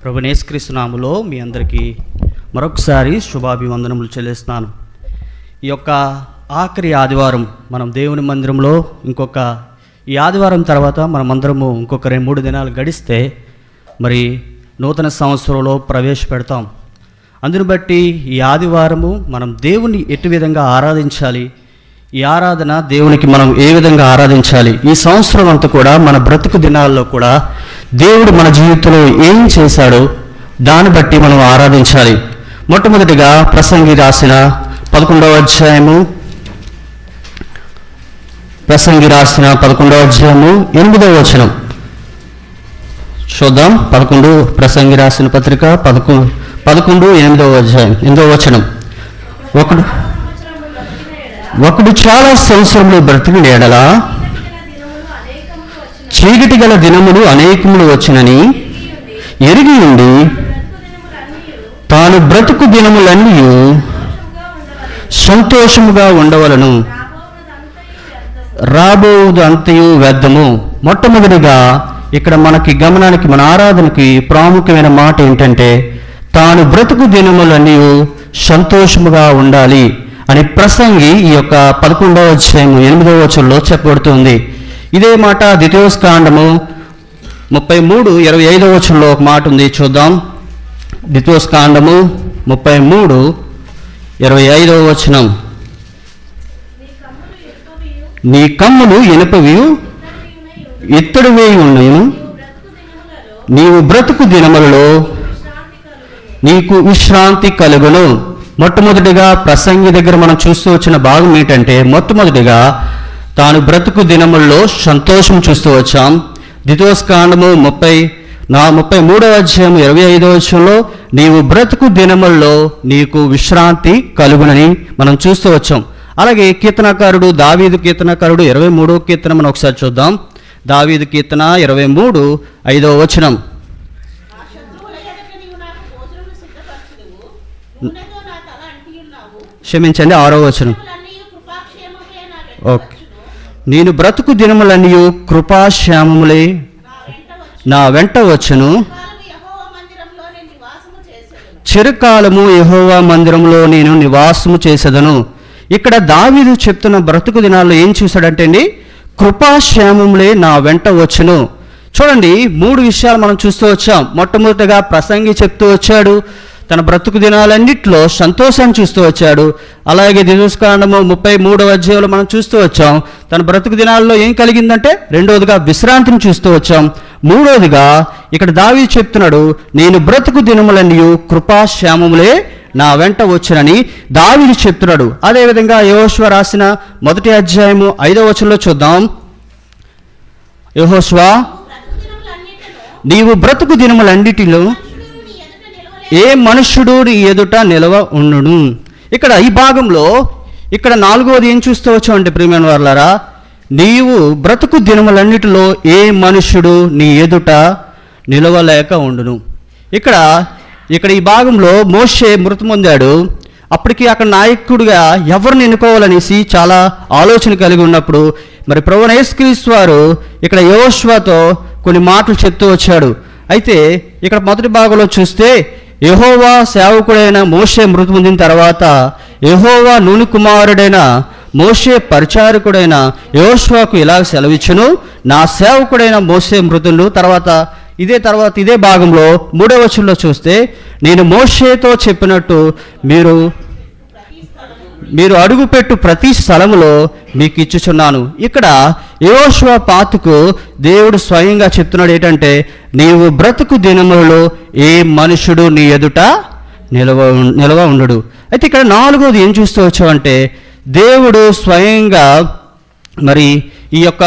ప్రభువైన యేసుక్రీస్తు నామములో మీ అందరికీ మరొకసారి శుభాభివందనములు చెల్లిస్తున్నాను. ఈ యొక్క ఆఖరి ఆదివారం మనం దేవుని మందిరంలో ఈ ఆదివారం తర్వాత మనమందరము ఇంకొక 2-3 దినాలు గడిస్తే మరి నూతన సంవత్సరంలో ప్రవేశపెడతాం. అందును బట్టి ఈ ఆదివారము మనం దేవుని ఎటు విధంగా ఆరాధించాలి, ఈ ఆరాధన దేవునికి మనం ఏ విధంగా ఆరాధించాలి, ఈ సంవత్సరం అంతా కూడా మన బ్రతుకు దినాల్లో కూడా దేవుడు మన జీవితంలో ఏం చేశాడో దాన్ని బట్టి మనం ఆరాధించాలి. మొట్టమొదటిగా ప్రసంగి రాసిన 11వ అధ్యాయము 8వ వచనం చూద్దాం. ప్రసంగి రాసిన పత్రిక 11:8వ అధ్యాయం 8వ వచనం. ఒకడు చాలా సంవత్సరములు బ్రతికిన ఎడల చీకటి గల దినములు అనేకములు వచ్చినని ఎరిగి ఉండి తాను బ్రతుకు దినములన్నీ సంతోషముగా ఉండవలను, రాబోదు అంతయు వ్యర్థము. మొట్టమొదటిగా ఇక్కడ మనకి గమనానికి, మన ఆరాధనకి ప్రాముఖ్యమైన మాట ఏంటంటే తాను బ్రతుకు దినములన్నీ సంతోషముగా ఉండాలి అని ప్రసంగి ఈ యొక్క 11వ అధ్యాయం 8వ వచనంలో చెప్పబడుతుంది. ఇదే మాట ద్వితీయోపదేశకాండము 33:25వ వచనంలో ఒక మాట ఉంది, చూద్దాం. ద్వితీయోపదేశకాండము 33:25వ వచనం. నీ కమ్ములు ఇనుపవి ఇత్తడివే ఉన్నను, నీవు బ్రతుకు దినములలో నీకు విశ్రాంతి కలుగును. మొట్టమొదటిగా ప్రసంగి దగ్గర మనం చూస్తూ వచ్చిన భాగం ఏంటంటే మొట్టమొదటిగా తాను బ్రతుకు దినముల్లో సంతోషం చూస్తూ వచ్చాం. ద్వితీయోపదేశకాండము 33వ అధ్యాయం 25వ వచనంలో నీవు బ్రతుకు దినముల్లో నీకు విశ్రాంతి కలుగునని మనం చూస్తూ వచ్చాం. అలాగే కీర్తనకారుడు దావీదు కీర్తనకారుడు 23వ కీర్తన మనం ఒకసారి చూద్దాం. దావీదు కీర్తన 23:5వ వచనం. క్షమించండి, 6వ వచనం. ఓకే. నేను బ్రతుకు దినములన్నీ కృపాక్షేమములే నా వెంట వచ్చును, చిరకాలము యెహోవా మందిరంలో నేను నివాసము చేసేదను. ఇక్కడ దావీదు చెప్తున్న బ్రతుకు దినాల్లో ఏం చూశాడంటే అండి, కృపాక్షేమములే నా వెంట వచ్చును. చూడండి, 3 విషయాలు మనం చూస్తూ వచ్చాం. మొట్టమొదటిగా ప్రసంగి చెప్తూ వచ్చాడు, తన బ్రతుకు దినాలన్నింటిలో సంతోషాన్ని చూస్తూ వచ్చాడు. అలాగే ద్వితీయోపదేశకాండము 33వ అధ్యాయంలో మనం చూస్తూ వచ్చాం తన బ్రతుకు దినాల్లో ఏం కలిగిందంటే, రెండవదిగా విశ్రాంతిని చూస్తూ వచ్చాం. మూడవదిగా ఇక్కడ దావీదు చెప్తున్నాడు, నేను బ్రతుకు దినములన్నీ కృపాక్షేమములే నా వెంట వచ్చునని దావీదు చెప్తున్నాడు. అదేవిధంగా యెహోషువ రాసిన 1వ అధ్యాయము 5వ వచనంలో చూద్దాం. యెహోషువ, నీవు బ్రతుకు దినములన్నిటిలో ఏ మనుష్యుడు నీ ఎదుట నిలవ ఉండును. ఇక్కడ ఈ భాగంలో ఇక్కడ 4వది ఏం చూస్తూ వచ్చామంటే ప్రియమైన వారలారా, నీవు బ్రతుకు దినములన్నిటిలో ఏ మనుష్యుడు నీ ఎదుట నిలవలేక ఉండును. ఇక్కడ ఈ భాగంలో మోషే మృతి పొందాడు. అప్పటికి అక్కడ నాయకుడిగా ఎవరిని ఎన్నుకోవాలనేసి చాలా ఆలోచన కలిగి ఉన్నప్పుడు మరి ప్రభువైన యేసుక్రీస్తు వారు ఇక్కడ యెహోషువతో కొన్ని మాటలు చెప్తూ వచ్చాడు. అయితే ఇక్కడ మొదటి భాగంలో చూస్తే యెహోవా సేవకుడైన మోషే మృతి పొందిన తర్వాత యెహోవా నూని కుమారుడైన మోషే పరిచారకుడైన యెహోషువకు ఇలా సెలవిచ్చును, నా సేవకుడైన మోషే మృతులు. తర్వాత ఇదే భాగంలో 3వ వచనంలో చూస్తే నేను మోషేతో చెప్పినట్టు మీరు అడుగుపెట్టు ప్రతి స్థలములో మీకు ఇచ్చుచున్నాను. ఇక్కడ యెహోషువ పాతుకు దేవుడు స్వయంగా చెప్తున్నాడు ఏంటంటే, నీవు బ్రతుకు దినములలో ఏ మనుషుడు నీ ఎదుట నిలవ ఉండడు. అయితే ఇక్కడ 4వది ఏం చూస్తూ వచ్చామంటే, దేవుడు స్వయంగా మరి ఈ యొక్క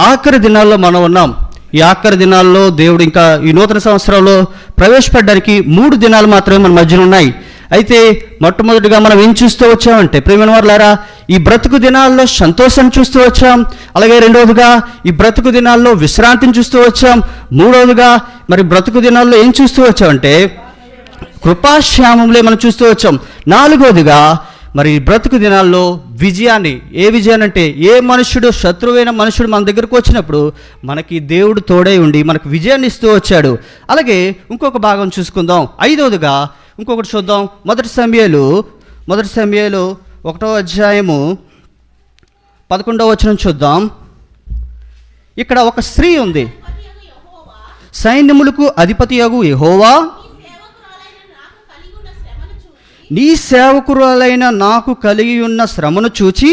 ఆఖరి దినాల్లో మనం ఉన్నాం. ఈ ఆఖరి దినాల్లో దేవుడు ఇంకా ఈ నూతన సంవత్సరంలో ప్రవేశపెట్టడానికి 3 దినాలు మాత్రమే మన మధ్యన ఉన్నాయి. అయితే మొట్టమొదటిగా మనం ఏం చూస్తూ వచ్చామంటే ప్రియమైన వారలారా, ఈ బ్రతుకు దినాల్లో సంతోషాన్ని చూస్తూ వచ్చాం. అలాగే రెండవదిగా ఈ బ్రతుకు దినాల్లో విశ్రాంతిని చూస్తూ వచ్చాం. మూడవదిగా మరి బ్రతుకు దినాల్లో ఏం చూస్తూ వచ్చామంటే కృపాక్షేమములే మనం చూస్తూ వచ్చాం. 4వదిగా మరి బ్రతుకు దినాల్లో విజయాన్ని, ఏ విజయాన్ని అంటే ఏ మనుష్యుడు, శత్రువైన మనుషుడు మన దగ్గరకు వచ్చినప్పుడు మనకి దేవుడు తోడై ఉండి మనకు విజయాన్ని ఇస్తూ వచ్చాడు. అలాగే ఇంకొక భాగం చూసుకుందాం. 5వదిగా ఇంకొకటి చూద్దాం. మొదటి సమూయేలు 1వ అధ్యాయము 11వ వచనం చూద్దాం. ఇక్కడ ఒక స్త్రీ ఉంది. సైన్యములకు అధిపతియగు యెహోవా, నీ సేవకురాలైన నాకు కలిగి ఉన్న శ్రమను చూచి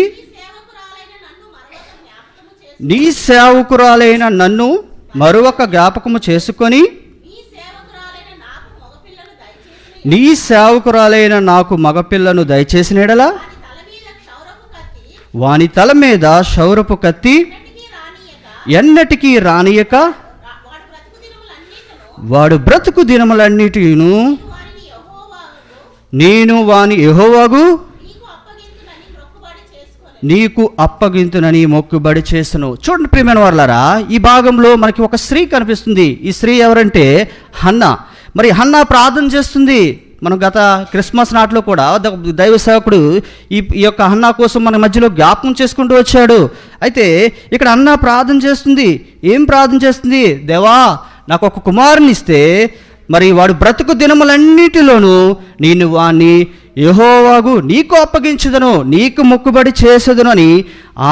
నీ సేవకురాలైన నన్ను మరొక జ్ఞాపకము చేసుకొని నీ సేవకురాలైన నాకు మగపిల్లను దయచేసినడలా వాని తల మీద క్షౌరపు కత్తి ఎన్నటికీ రానియక వాడు బ్రతుకు దినములన్నిటిను నేను వాని యెహోవాకు నీకు అప్పగింతునని మొక్కుబడి చేసను. చూడండి ప్రియమైన వారలారా, ఈ భాగంలో మనకి ఒక స్త్రీ కనిపిస్తుంది. ఈ స్త్రీ ఎవరంటే హన్నా. మరి హన్నా ప్రార్థన చేస్తుంది. మనం గత క్రిస్మస్ నాటిలో కూడా దైవ సేవకుడు ఈ యొక్క హన్నా కోసం మన మధ్యలో జ్ఞాపకం చేసుకుంటూ వచ్చాడు. అయితే ఇక్కడ హన్నా ప్రార్థన చేస్తుంది. ఏం ప్రార్థన చేస్తుంది? దేవా, నాకు ఒక కుమారుని ఇస్తే మరి వాడు బ్రతుకు దినములన్నిటిలోనూ నేను వాణ్ణి యెహోవాకు నీకు అప్పగించుదను, నీకు మొక్కుబడి చేసేదను అని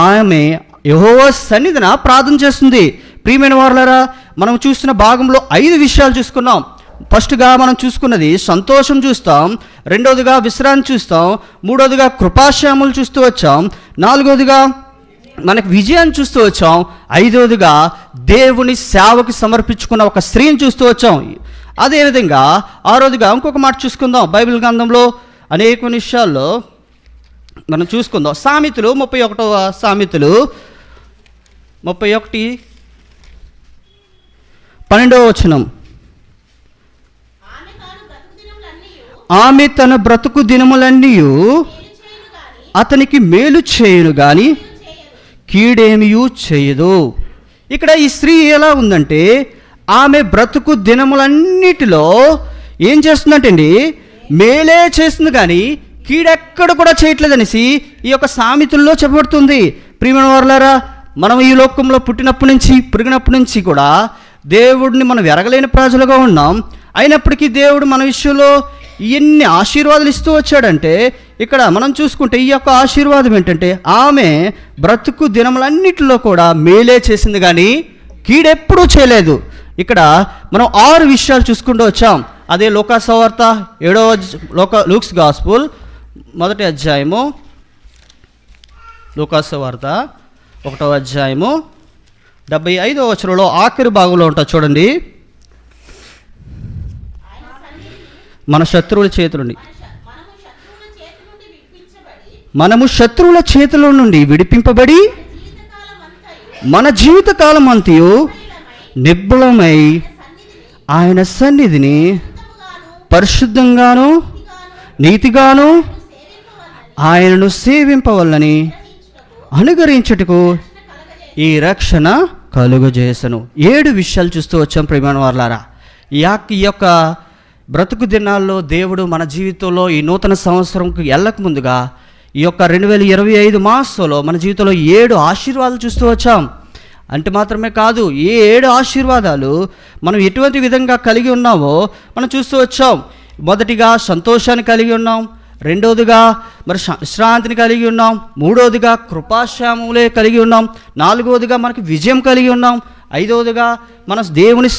ఆమె యెహోవా సన్నిధిన ప్రార్థన చేస్తుంది. ప్రియమైన వారలారా, మనం చూస్తున్న భాగంలో 5 విషయాలు చూసుకున్నాం. ఫస్ట్గా మనం చూసుకున్నది సంతోషం చూస్తాం, 2వదిగా విశ్రాంతి చూస్తాం, 3వదిగా కృపాశ్యాములు చూస్తూ వచ్చాం, 4వదిగా మనకు విజయాన్ని చూస్తూ వచ్చాం, 5వదిగా దేవుని సేవకి సమర్పించుకున్న ఒక స్త్రీని చూస్తూ వచ్చాం. అదేవిధంగా 6వదిగా ఇంకొక మాట చూసుకుందాం. బైబిల్ గ్రంథంలో అనేక విషయాల్లో మనం చూసుకుందాం. సామెతలు 31వ సామెతలు 31:12 వచనం. ఆమె తన బ్రతుకు దినములన్నీ అతనికి మేలు చేయును గాని కీడేమియూ చేయదు. ఇక్కడ ఈ స్త్రీ ఎలా ఉందంటే ఆమె బ్రతుకు దినములన్నిటిలో ఏం చేస్తుందంటే అండి, మేలే చేస్తుంది కానీ కీడెక్కడ కూడా చేయట్లేదనేసి ఈ యొక్క సామెతల్లో చెప్పబడుతుంది. ప్రియమైన వారలారా, మనం ఈ లోకంలో పుట్టినప్పటి నుంచి పెరిగినప్పటి నుంచి కూడా దేవుడిని మనం ఎరగలేని ప్రజలుగా ఉన్నాం. అయినప్పటికీ దేవుడు మన విషయంలో ఎన్ని ఆశీర్వాదాలు ఇస్తూ వచ్చాడంటే ఇక్కడ మనం చూసుకుంటే ఈ యొక్క ఆశీర్వాదం ఏంటంటే ఆమె బ్రతుకు దినములన్నిటిలో కూడా మేలే చేసింది కానీ కీడెప్పుడూ చేయలేదు. ఇక్కడ మనం 6 విషయాలు చూసుకుంటూ వచ్చాం. అదే లూకా సువార్త 7వ గాస్పుల్ 1వ అధ్యాయము, లూకా సువార్త 1వ అధ్యాయము 75వ వచనంలో ఆఖరి భాగంలో ఉంటుంది చూడండి. మన శత్రువుల చేతుల నుండి మనము శత్రువుల చేతుల నుండి విడిపింపబడి మన జీవితకాలం అంతయు నిర్మలమై ఆయన సన్నిధిని పరిశుద్ధంగాను నీతిగాను ఆయనను సేవింపవల్లని అనుగరించుటకు ఈ రక్షణ కలుగజేసను. 7 విషయాలు చూస్తూ వచ్చాం ప్రియమైన వారలారా. ఈ యొక్క బ్రతుకు దినాల్లో దేవుడు మన జీవితంలో ఈ నూతన సంవత్సరంకి వెళ్ళక ముందుగా ఈ యొక్క 2025 మాసంలో మన జీవితంలో 7 ఆశీర్వాదాలు చూస్తూ వచ్చాం. అంటే మాత్రమే కాదు, ఏ 7 ఆశీర్వాదాలు మనం ఎటువంటి విధంగా కలిగి ఉన్నామో మనం చూస్తూ వచ్చాం. మొదటిగా సంతోషాన్ని కలిగి ఉన్నాం, 2వదిగా మరి విశ్రాంతిని కలిగి ఉన్నాం, 3వదిగా కృపాశ్యాములే కలిగి ఉన్నాం, 4వదిగా మనకి విజయం కలిగి ఉన్నాం, 5వదిగా మన దేవుని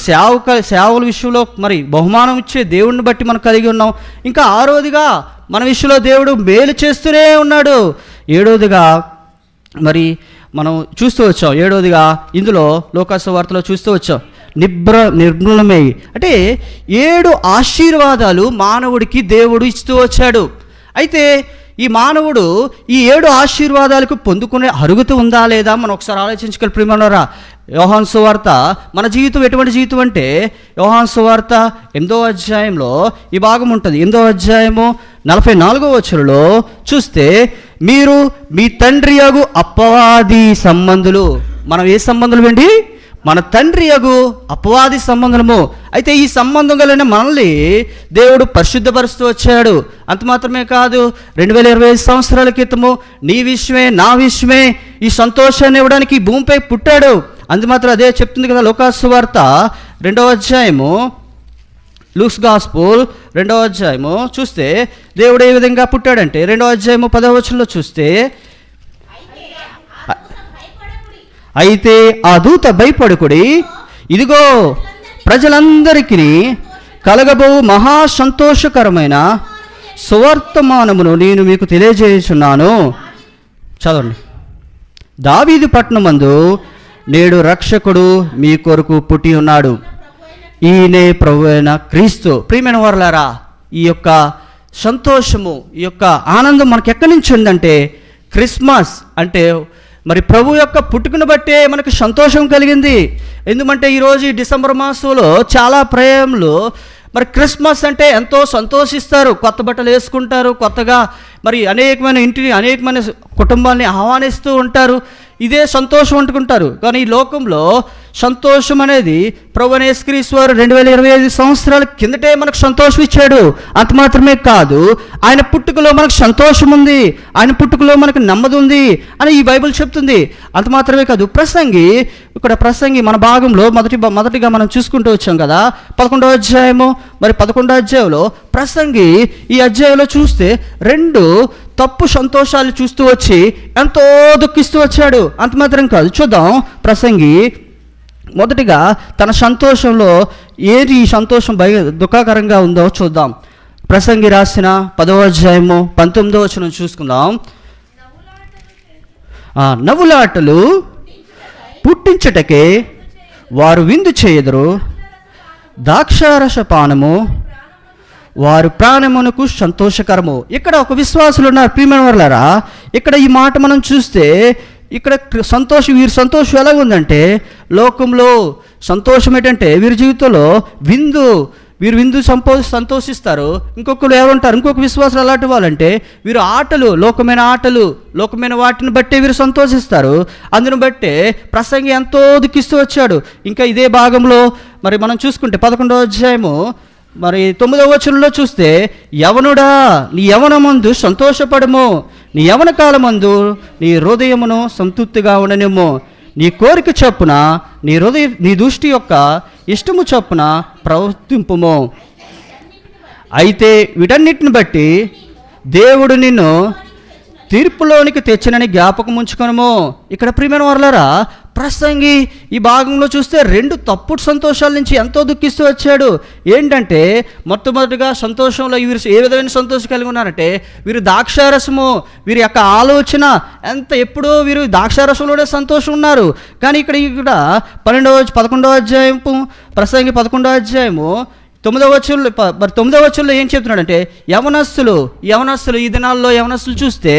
సేవల విషయంలో మరి బహుమానం ఇచ్చే దేవుడిని బట్టి మనం కలిగి ఉన్నాం. ఇంకా 6వదిగా మన విషయంలో దేవుడు మేలు చేస్తూనే ఉన్నాడు. 7వదిగా మరి మనం చూస్తూ వచ్చాం. 7వదిగా ఇందులో లూకా సువార్తలో చూస్తూ వచ్చాం నిర్మలమై అంటే 7 ఆశీర్వాదాలు మానవుడికి దేవుడు ఇస్తూ వచ్చాడు. అయితే ఈ మానవుడు ఈ 7 ఆశీర్వాదాలకు పొందుకునే అర్హత ఉందా లేదా మనం ఒకసారి ఆలోచించగల ప్రియమైనవారా. యోహాను సువార్త మన జీవితం ఎటువంటి జీవితం అంటే యోహాను సువార్త 8వ అధ్యాయంలో ఈ భాగం ఉంటుంది. 8వ అధ్యాయము 44వ వచనంలో చూస్తే మీరు మీ తండ్రి యగు అపవాది సంబంధులు. మనం ఏ సంబంధులు అండి? మన తండ్రి యగు అపవాది సంబంధము. అయితే ఈ సంబంధం కలిగిన మనల్ని దేవుడు పరిశుద్ధపరుస్తూ వచ్చాడు. అంత మాత్రమే కాదు, 2025 సంవత్సరాల క్రితము నీ విషయమే నా విషయమే ఈ సంతోషాన్ని ఇవ్వడానికి ఈ భూమిపై పుట్టాడు. అందుమాత్రం అదే చెప్తుంది కదా లూకాసు వార్త 2వ అధ్యాయము, లూక్స్ గాస్పుల్ 2వ అధ్యాయము చూస్తే దేవుడు ఏ విధంగా పుట్టాడంటే 2వ అధ్యాయము 10వ వచనంలో చూస్తే, అయితే ఆ దూత భయపడుకుడి, ఇదిగో ప్రజలందరికీ కలగబో మహా సంతోషకరమైన సువర్తమానమును నేను మీకు తెలియజేయుచున్నాను. చదవండి. దావీదు పట్టణమందు నేడు రక్షకుడు మీ కొరకు పుట్టి ఉన్నాడు, ఈయనే ప్రభువైన క్రీస్తు. ప్రియమైన వారలారా, ఈ యొక్క సంతోషము, ఈ యొక్క ఆనందం మనకు ఎక్కడి నుంచి ఉందంటే క్రిస్మస్ అంటే మరి ప్రభు యొక్క పుట్టుకను బట్టే మనకు సంతోషం కలిగింది. ఎందుకంటే ఈరోజు ఈ డిసెంబర్ మాసంలో చాలా ప్రయాణంలో మరి క్రిస్మస్ అంటే ఎంతో సంతోషిస్తారు, కొత్త బట్టలు వేసుకుంటారు, కొత్తగా మరి అనేకమైన కుటుంబాన్ని ఆహ్వానిస్తూ ఉంటారు, ఇదే సంతోషం అంటుకుంటారు. కానీ ఈ లోకంలో సంతోషం అనేది ప్రభువైన యేసుక్రీస్తు వారు 2025 సంవత్సరాల కిందటే మనకు సంతోషం ఇచ్చాడు. అంత మాత్రమే కాదు, ఆయన పుట్టుకలో మనకు సంతోషం ఉంది, ఆయన పుట్టుకలో మనకు నెమ్మది ఉంది అని ఈ బైబిల్ చెప్తుంది. అంత మాత్రమే కాదు, ప్రసంగి మన భాగంలో మొదటిగా మనం చూసుకుంటూ వచ్చాం కదా 11వ అధ్యాయము. మరి 11వ అధ్యాయంలో ప్రసంగి ఈ అధ్యాయంలో చూస్తే 2 తప్పు సంతోషాలు చూస్తూ వచ్చి ఎంతో దుఃఖిస్తూ వచ్చాడు. అంత మాత్రం కాదు, చూద్దాం ప్రసంగి మొదటిగా తన సంతోషంలో ఏది సంతోషం దుఃఖకరంగా ఉందో చూద్దాం. ప్రసంగి రాసిన 10వ అధ్యాయము 19వ వచనం చూసుకుందాం. నవ్వులాటలు పుట్టించుటకే వారు విందు చేయదురు, ద్రాక్షారస పానము వారు ప్రాణమునకు సంతోషకరము. ఇక్కడ ఒక విశ్వాసులు ఉన్నారు ప్రియమైన వారలారా. ఇక్కడ ఈ మాట మనం చూస్తే ఇక్కడ వీరి సంతోషం ఎలా ఉందంటే, లోకంలో సంతోషం ఏంటంటే వీరి జీవితంలో వీరు విందు సంతోషిస్తారు. ఇంకొకరు ఎవరుంటారు, ఇంకొక విశ్వాసాలు అలాంటి వాళ్ళంటే వీరు లోకమైన వాటిని బట్టే వీరు సంతోషిస్తారు. అందును బట్టే ప్రసంగి ఎంతో దుఃఖిస్తూ వచ్చాడు. ఇంకా ఇదే భాగంలో మరి మనం చూసుకుంటే 11వ అధ్యాయము మరి 9వ వచనంలో చూస్తే, యవనుడా నీ యవనమందు సంతోషపడము, నీ యవన కాలమందు నీ హృదయమును సంతృప్తిగా ఉండనేమో, నీ కోరిక చొప్పున నీ దృష్టి యొక్క ఇష్టము చొప్పున ప్రవర్తింపుము. అయితే వీటన్నిటిని బట్టి దేవుడు నిన్ను తీర్పులోనికి తెచ్చినని జ్ఞాపకం ఉంచుకొనుము. ఇక్కడ ప్రియమైన వారలారా, ప్రసంగి ఈ భాగంలో చూస్తే 2 తప్పుడు సంతోషాల నుంచి ఎంతో దుఃఖిస్తూ వచ్చాడు. ఏంటంటే మొట్టమొదటిగా సంతోషంలో వీరు ఏ విధమైన సంతోషం కలిగి ఉన్నారంటే వీరు ద్రాక్షారసము, వీరి యొక్క ఆలోచన ఎప్పుడూ వీరు ద్రాక్షారసంలోనే సంతోషం ఉన్నారు. కానీ ఇక్కడ 11వ అధ్యాయము ప్రసంగి 11వ అధ్యాయము 9వ వచనంలో ఏం చెప్తున్నాడంటే, యవనస్తులు ఈ దినాల్లో యవనస్తులు చూస్తే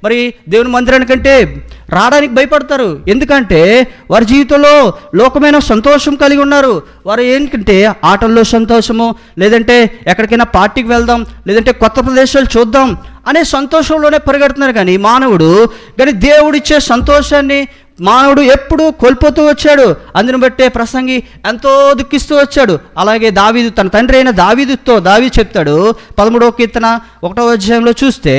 మరి దేవుని మందిరానికంటే రావడానికి భయపడతారు. ఎందుకంటే వారి జీవితంలో లోకమైన సంతోషం కలిగి ఉన్నారు. వారు ఏంటంటే ఆటల్లో సంతోషము, లేదంటే ఎక్కడికైనా పార్టీకి వెళ్దాం, లేదంటే కొత్త ప్రదేశాలు చూద్దాం అనే సంతోషంలోనే పరిగెడుతున్నారు. కానీ దేవుడిచ్చే సంతోషాన్ని మానవుడు ఎప్పుడూ కోల్పోతూ వచ్చాడు. అందుని బట్టే ప్రసంగి ఎంతో దుఃఖిస్తూ వచ్చాడు. అలాగే దావీదు తన తండ్రి అయిన దావీదు చెప్తాడు 13వ కీర్తన 1వ అధ్యాయంలో చూస్తే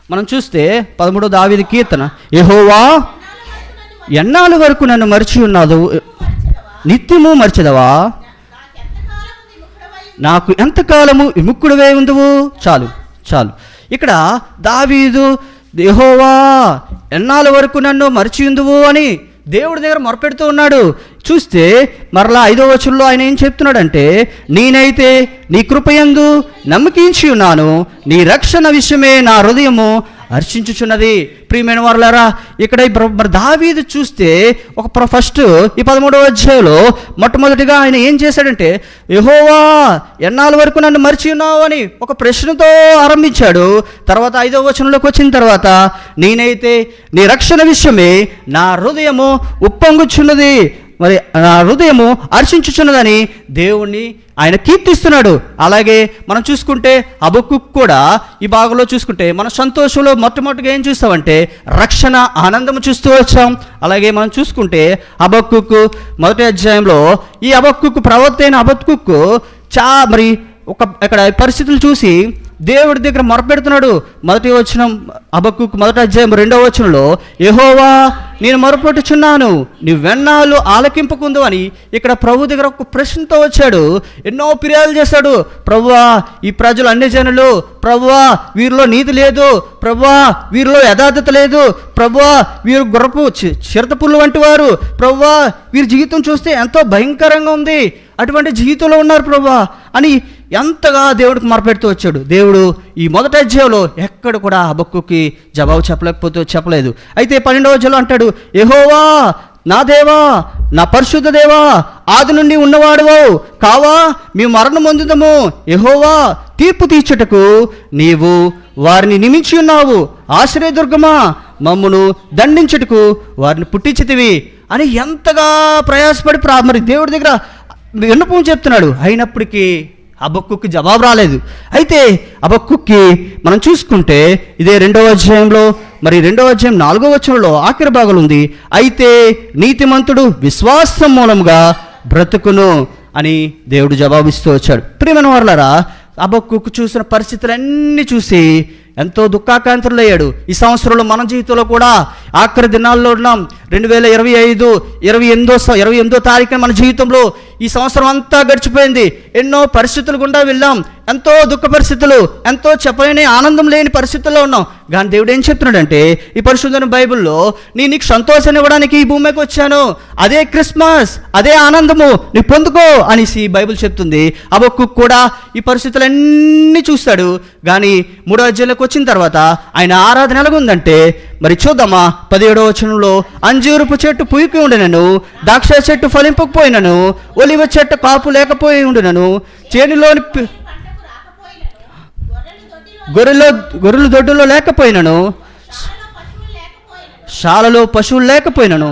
13వ దావీదు కీర్తన, యెహోవా ఎన్నాళ్ళ వరకు నన్ను మరిచి ఉన్నావు, నిత్యము మర్చిదవా, నాకు ఎంతకాలము విముఖుడవై ఉందువు. చాలు. ఇక్కడ దావీదు యెహోవా ఎన్నాళ్ళ వరకు నన్ను మరిచి ఉందువు అని దేవుడి దగ్గర మొరపెడుతూ ఉన్నాడు. చూస్తే మరలా 5వ వచనంలో ఆయన ఏం చెప్తున్నాడంటే, నేనైతే నీ కృపయందు నమ్మకించి ఉన్నాను, నీ రక్షణ విషయమే నా హృదయము హర్షించుచున్నది. ప్రియమైన వారలారా, ఇక్కడ మరి దావీదు చూస్తే ఫస్ట్ ఈ 13వ అధ్యాయంలో మొట్టమొదటిగా ఆయన ఏం చేశాడంటే, యెహోవా ఎన్నాళ్ళ వరకు నన్ను మరిచి ఉన్నావు అని ఒక ప్రశ్నతో ఆరంభించాడు. తర్వాత 5వ వచనంలోకి వచ్చిన తర్వాత, నేనైతే నీ రక్షణ విషయమే నా హృదయము ఉప్పొంగుచున్నది, మరి నా హృదయము హర్షించుచున్నదని దేవుణ్ణి ఆయన కీర్తిస్తున్నాడు. అలాగే మనం చూసుకుంటే హబక్కూకు కూడా ఈ భాగంలో చూసుకుంటే మన సంతోషంలో మొట్టమొదటిగా ఏం చూస్తామంటే రక్షణ ఆనందము చూస్తూ వచ్చాం. అలాగే మనం చూసుకుంటే హబక్కూకు మొదటి అధ్యాయంలో ఈ హబక్కూకు ప్రవక్త అయిన హబక్కూకు మరి ఇక్కడ పరిస్థితులు చూసి దేవుడి దగ్గర మొరపెడుతున్నాడు. మొదటి వచనం హబక్కూకు మొదటి అధ్యాయం 2వ వచనంలో యెహోవా నేను మొరపెట్టుచున్నాను నీవెన్నాళ్ళు ఆలకింపకుందు అని ఇక్కడ ప్రభు దగ్గర ఒక ప్రశ్నతో వచ్చాడు. ఎన్నో ఫిర్యాదులు చేశాడు. ప్రభువా ఈ ప్రజలు అన్ని జనులు, ప్రభువా వీరిలో నీతి లేదు, ప్రభువా వీరిలో యథార్థత లేదు, ప్రభువా వీరు గుర్రపు చిరతపుల్లు వంటి వారు, ప్రభువా వీరి జీవితం చూస్తే ఎంతో భయంకరంగా ఉంది, అటువంటి జీవితంలో ఉన్నారు ప్రభువా అని ఎంతగా దేవుడికి మొరపెడుతూ వచ్చాడు. దేవుడు ఈ మొదటి అధ్యాయంలో ఎక్కడ కూడా హబక్కూకి జవాబు చెప్పలేదు. అయితే 12వ అధ్యాయంలో అంటాడు, యెహోవా నా దేవా నా పరిశుద్ధ దేవా ఆది నుండి ఉన్నవాడువో కావా మేము మరణం పొందుదము, యెహోవా తీర్పు తీర్చుటకు నీవు వారిని నియమించి ఉన్నావు, ఆశ్రయదుర్గమా మమ్మును దండించుటకు వారిని పుట్టించితివి అని ఎంతగా ప్రయాసపడి మరి దేవుడి దగ్గర విన్నపం చెప్తున్నాడు. అయినప్పటికీ హబక్కూకి జవాబు రాలేదు. అయితే హబక్కూకి మనం చూసుకుంటే ఇదే 2వ అధ్యాయంలో మరి 2వ అధ్యాయం 4వ వచనంలో ఆఖరి భాగం ఉంది, అయితే నీతిమంతుడు విశ్వాసం మూలంగా బ్రతుకును అని దేవుడు జవాబిస్తూ వచ్చాడు. ప్రియమైన వారలారా, హబక్కూకు చూసిన పరిస్థితులన్నీ చూసి ఎంతో దుఃఖాకాంతులయ్యాడు. ఈ సంవత్సరంలో మన జీవితంలో కూడా ఆఖరి దినాల్లో ఉన్నాం. 2025 28వ తారీఖున మన జీవితంలో ఈ సంవత్సరం అంతా గడిచిపోయింది. ఎన్నో పరిస్థితులు గుండా వెళ్ళాం, ఎంతో దుఃఖ పరిస్థితులు, ఎంతో చెప్పలేని ఆనందం లేని పరిస్థితుల్లో ఉన్నాం. కానీ దేవుడు ఏం చెప్తున్నాడంటే ఈ పరిశుద్ధమైన బైబిల్లో నీకు సంతోషాన్ని ఇవ్వడానికి ఈ భూమికి వచ్చాను, అదే క్రిస్మస్, అదే ఆనందము నీకు పొందుకో అనేసి బైబిల్ చెప్తుంది. హబక్కూకు కూడా ఈ పరిస్థితులన్నీ చూస్తాడు. కానీ 3వ అధ్యాయంలోకి వచ్చిన తర్వాత ఆయన ఆరాధన ఎలాగుందంటే మరి చూద్దామా 17వ వచనంలో, అంజూరపు చెట్టు పూయికి ఉండినను, ద్రాక్ష చెట్టు ఫలింపకపోయినను, ఒలివ చెట్టు కాపు లేకపోయి ఉండినను, చేనులోని గొర్రెలు దొడ్డులో లేకపోయినను, శాలలో పశువులు లేకపోయినను,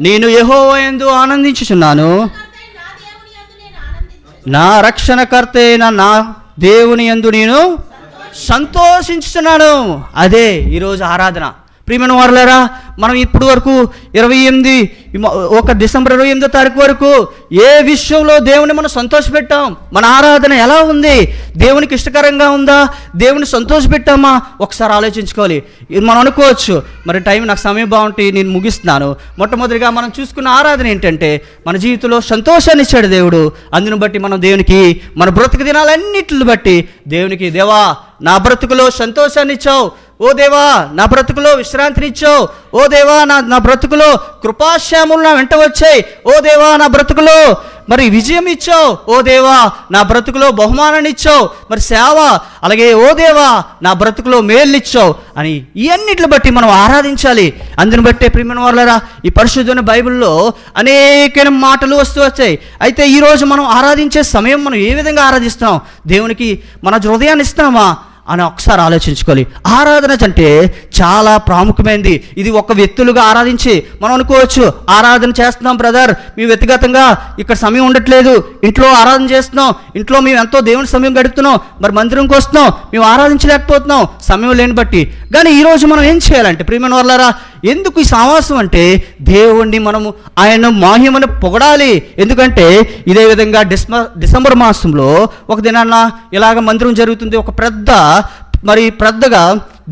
నేను యెహోవా యందు ఆనందించుచున్నాను, నా రక్షణకర్త అయిన నా దేవుని యందు నేను సంతోషించుతున్నాను. అదే ఈరోజు ఆరాధన. ప్రియమైన వారలారా, మనం ఇప్పుడు వరకు డిసెంబర్ 28వ తారీఖు వరకు ఏ విషయంలో దేవుని మనం సంతోషపెట్టాం? మన ఆరాధన ఎలా ఉంది? దేవునికి ఇష్టకరంగా ఉందా? దేవుని సంతోషపెట్టామా? ఒకసారి ఆలోచించుకోవాలి. మనం అనుకోవచ్చు మరి టైం నాకు సమయం బాగుంటే నేను ముగిస్తున్నాను. మొట్టమొదటిగా మనం చూసుకున్న ఆరాధన ఏంటంటే మన జీవితంలో సంతోషాన్ని ఇచ్చాడు దేవుడు. అందును బట్టి మనం దేవునికి మన బ్రతుకు దినాలన్నిటిని బట్టి దేవునికి, దేవా నా బ్రతుకులో సంతోషాన్ని ఇచ్చావు, ఓ దేవా నా బ్రతుకులో విశ్రాంతినిచ్చావు, ఓ దేవా నా బ్రతుకులో కృపాశ్యాములు నా వెంట వచ్చాయి, ఓ దేవా నా బ్రతుకులో మరి విజయం ఇచ్చావు, ఓ దేవా నా బ్రతుకులో బహుమానాన్ని ఇచ్చావు, మరి సేవ, అలాగే ఓ దేవా నా బ్రతుకులో మేలునిచ్చావు అని ఇవన్నిటిని బట్టి మనం ఆరాధించాలి. అందుని బట్టే ప్రియమైన వారలారా, ఈ పరిశుద్ధమైన బైబిల్లో అనేకమైన మాటలు వస్తూ వచ్చాయి. అయితే ఈరోజు మనం ఆరాధించే సమయం మనం ఏ విధంగా ఆరాధిస్తున్నాం? దేవునికి మన హృదయాన్ని ఇస్తున్నామా అని ఒకసారి ఆలోచించుకోవాలి. ఆరాధన అంటే చాలా ప్రాముఖ్యమైనది. ఇది ఒక వ్యక్తులుగా ఆరాధించి మనం అనుకోవచ్చు, ఆరాధన చేస్తున్నాం బ్రదర్, మేము వ్యక్తిగతంగా ఇక్కడ సమయం ఉండట్లేదు, ఇంట్లో ఆరాధన చేస్తున్నాం, ఇంట్లో మేము ఎంతో దేవుని సమయం గడుపుతున్నాం, మరి మందిరంకి వస్తున్నాం, మేము ఆరాధించలేకపోతున్నాం సమయం లేని బట్టి. కానీ ఈరోజు మనం ఏం చేయాలంటే ప్రియమైన వారలారా, ఎందుకు ఈ సమావేశం అంటే దేవుణ్ణి మనము ఆయన మహిమను పొగడాలి. ఎందుకంటే ఇదే విధంగా డిసెంబర్ మాసంలో ఒక దినాన్న ఇలాగ మందిరం జరుగుతుంది. ఒక పెద్దగా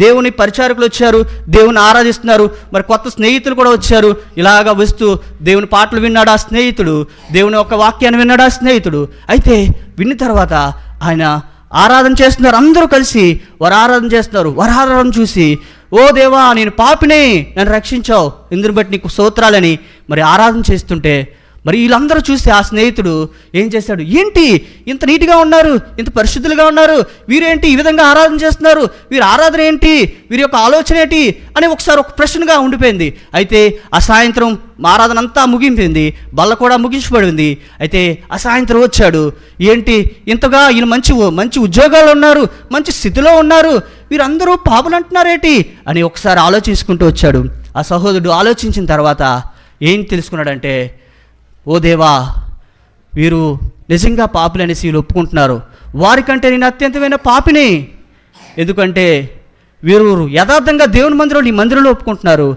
దేవుని పరిచారకులు వచ్చారు, దేవుని ఆరాధిస్తున్నారు. మరి కొత్త స్నేహితులు కూడా వచ్చారు. ఇలాగ వస్తూ దేవుని పాటలు విన్నాడు ఆ స్నేహితుడు, దేవుని ఒక వాక్యాన్ని విన్నాడు ఆ స్నేహితుడు. అయితే విన్న తర్వాత ఆయన ఆరాధన చేస్తున్నారు, అందరూ కలిసి వారు ఆరాధన చేస్తున్నారు. వారు ఆరాధన చూసి, ఓ దేవా నేను పాపిని, నన్ను రక్షించావు, ఇందుని బట్టి నీకు స్తోత్రాలని మరి ఆరాధన చేస్తుంటే మరి వీళ్ళందరూ చూసి ఆ స్నేహితుడు ఏం చేశాడు, ఏంటి ఇంత నీట్గా ఉన్నారు, ఇంత పరిశుద్ధులుగా ఉన్నారు, వీరేంటి ఈ విధంగా ఆరాధన చేస్తున్నారు, వీరి ఆరాధన ఏంటి, వీరి యొక్క ఆలోచన ఏంటి అని ఒకసారి ఒక ప్రశ్నగా ఉండిపోయింది. అయితే ఆ సాయంత్రం ఆరాధన అంతా ముగింపింది, బల్ల కూడా ముగించబడింది. అయితే ఆ సాయంత్రం వచ్చాడు, ఏంటి ఇంతగా ఈయన మంచి ఉద్యోగాలు ఉన్నారు, మంచి స్థితిలో ఉన్నారు, వీరందరూ పాపులు అంటున్నారేంటి అని ఒకసారి ఆలోచించుకుంటూ వచ్చాడు. ఆ సహోదరుడు ఆలోచించిన తర్వాత ఏం తెలుసుకున్నాడంటే, ఓ దేవా, వీరు నిజంగా పాపులు అనేసి వీళ్ళు ఒప్పుకుంటున్నారు, వారికంటే నేను అత్యంతమైన పాపిని. ఎందుకంటే వీరు యథార్థంగా దేవుని మందిరంలో, ఈ మందిరంలో ఒప్పుకుంటున్నారు,